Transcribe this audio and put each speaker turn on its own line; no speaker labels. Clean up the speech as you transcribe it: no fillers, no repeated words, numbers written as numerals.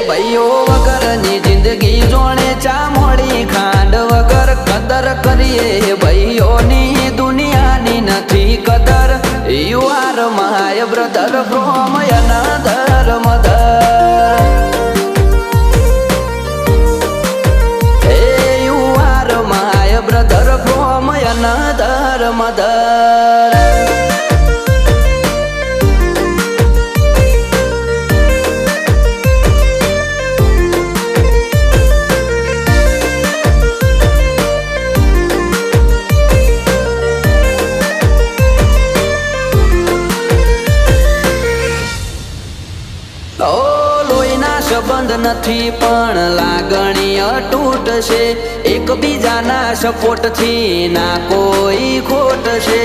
ભાઈઓ વગરની જિંદગી જોણે ચા મોડી ખાંડ વગર કદર કરીએ ભાઈઓની દુનિયાની નથી કદર. You are my brother from another mother. You are my brother from another mother. સંબંધ નથી પણ લાગણી અતૂટ છે. એકબીજાના સપોર્ટ થી ના કોઈ ખોટ છે.